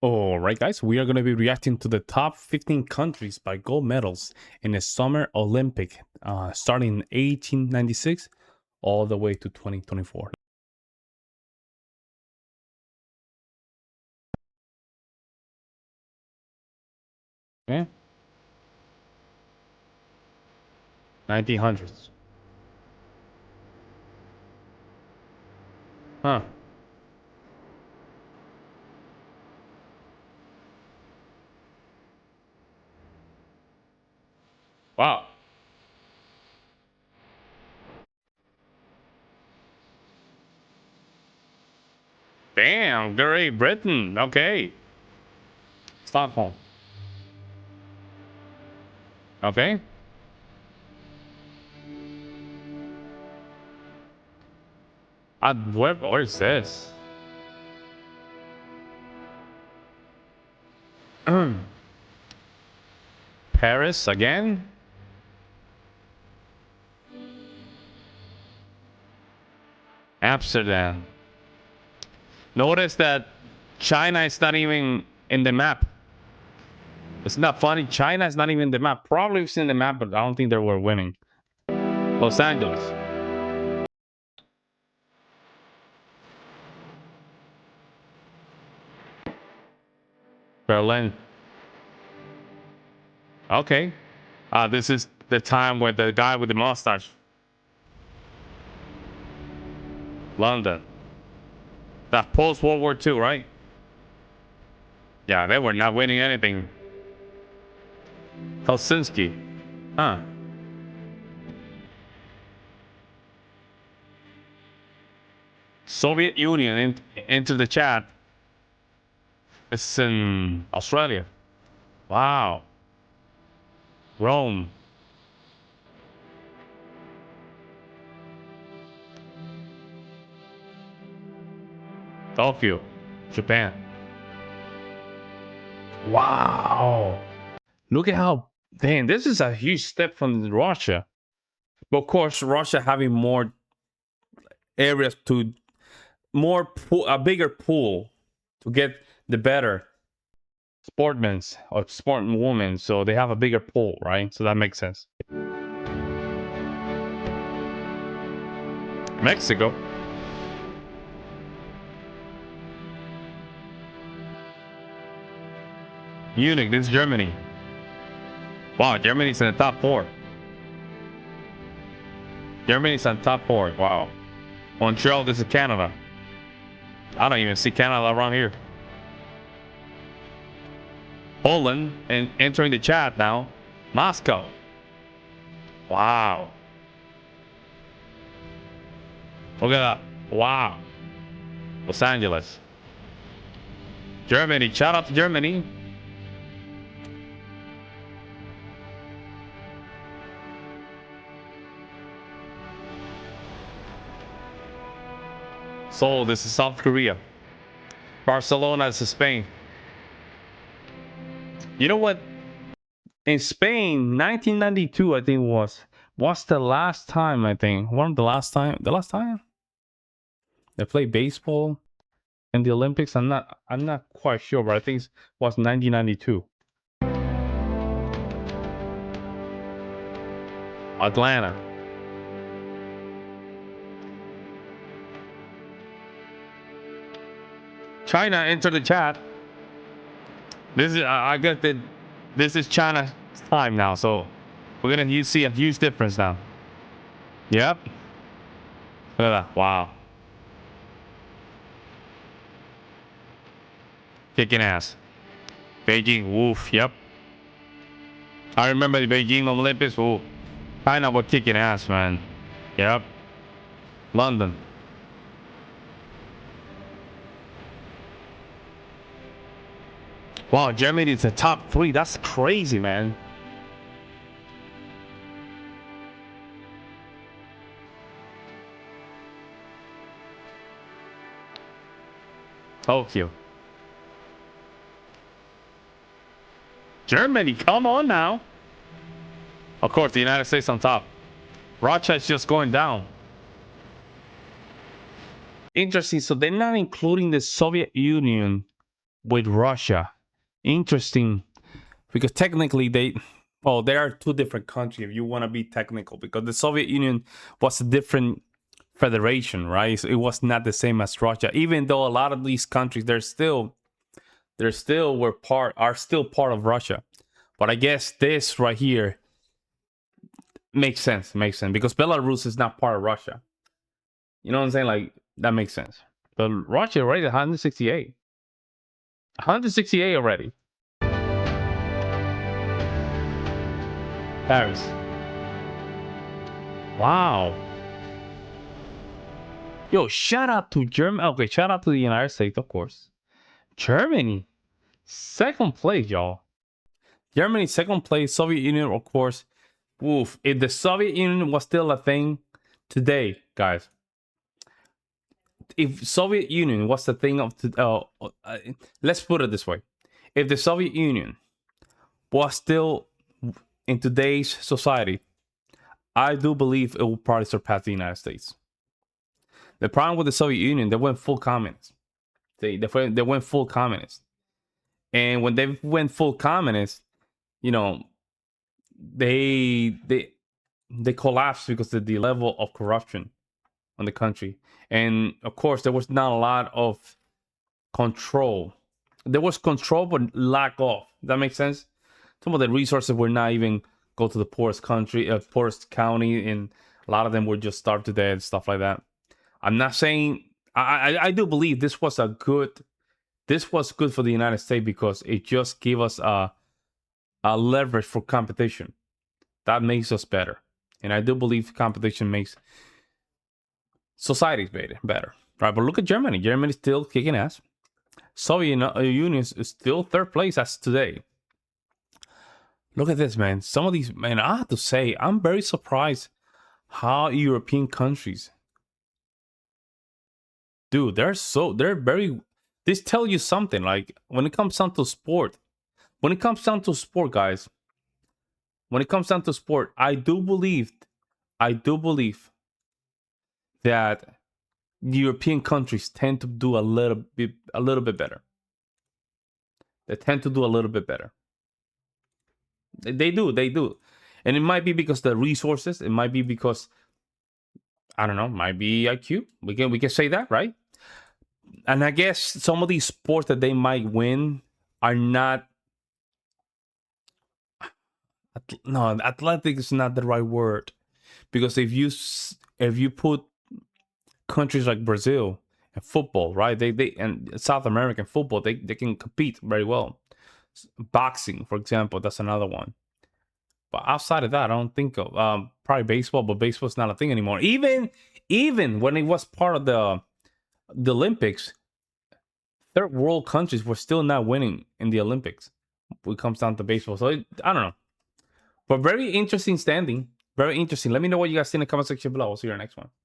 All right, guys, we are going to be reacting to the top 15 countries by gold medals in the Summer Olympic, starting in 1896 all the way to 2024. Okay, 1900s. Huh. Wow. Damn, Great Britain. Okay. Stockholm. Okay. Where is this? Paris again? Amsterdam. Notice that China is not even in the map. It's not funny. China is not even in the map. Probably it's in the map, but I don't think they were winning. Los Angeles. Berlin. Okay. This is the time where the guy with the mustache. London. That post World War II, right? Yeah, they were not winning anything. Helsinki. Huh. Soviet Union into the chat. It's in Australia. Wow. Rome. Tokyo. Japan. Wow. Look at how, damn, this is a huge step from Russia. But of course, Russia having more areas to, a bigger pool to get the better sportmen's or sportwomen. So they have a bigger pool, right? So that makes sense. Mexico. Munich, this is Germany. Wow, Germany's in the top four. Germany's on top four. Wow. Montreal, this is Canada. I don't even see Canada around here. Poland and entering the chat now. Moscow. Wow. Look at that. Wow. Los Angeles. Germany. Shout out to Germany. Seoul, this is South Korea. Barcelona is Spain. You know what? In Spain, 1992, I think was the last time, I think. One of the last time they played baseball in the Olympics. I'm not quite sure, but I think it was 1992. Atlanta. China entered the chat. This is I guess that this is China's time now, so we're gonna see a huge difference now. Yep. Look at that. Wow. Kicking ass. Beijing. Woof. Yep. I remember the Beijing Olympics. Ooh. China was kicking ass, man. Yep. London. Wow, Germany is the top three. That's crazy, man. Tokyo. Germany, come on now. Of course, the United States on top. Russia is just going down. Interesting. So they're not including the Soviet Union with Russia. Interesting, because technically there are two different countries if you want to be technical, because the Soviet Union was a different federation, right? So it was not the same as Russia, even though a lot of these countries are still part of Russia. But I guess this right here makes sense because Belarus is not part of Russia. You know what I'm saying? Like, that makes sense. But Russia already 168. 168 already. Paris. Wow. Yo, shout out to Germany. Okay, shout out to the United States, of course. Germany, second place, y'all. Germany, second place. Soviet Union, of course. Woof. If the Soviet Union was still a thing today, guys, if Soviet Union was the thing of, let's put it this way: if the Soviet Union was still in today's society, I do believe it will probably surpass the United States. The problem with the Soviet Union, they went full communist. They went full communist, and when they went full communist, you know, they they they collapsed because of the level of corruption on the country, and of course there was not a lot of control. There was control, but lack of. That makes sense. Some of the resources were not even go to the poorest country, poorest county, and a lot of them were just starved to death, stuff like that. I'm not saying I do believe this was good for the United States because it just gave us a leverage for competition. That makes us better, and I do believe competition makes societies better, right? But look at Germany. Germany's still kicking ass. Soviet Union is still third place as today. Look at this, man. Some of these, man, I have to say, I'm very surprised how European countries, dude, they're very, this tell you something. Like, when it comes down to sport, guys, when it comes down to sport, I do believe that European countries tend to do a little bit better. They tend to do a little bit better. They do. And it might be because the resources, it might be because, I don't know, might be IQ. We can say that, right? And I guess some of these sports that they might win are not, no, athletic is not the right word, because if you put countries like Brazil and football, right? They and South American football, they can compete very well. Boxing, for example, that's another one. But outside of that, I don't think of probably baseball, but baseball's not a thing anymore. Even when it was part of the Olympics, third world countries were still not winning in the Olympics when it comes down to baseball. So I don't know. But very interesting standing. Very interesting. Let me know what you guys think in the comment section below. I'll see you in the next one.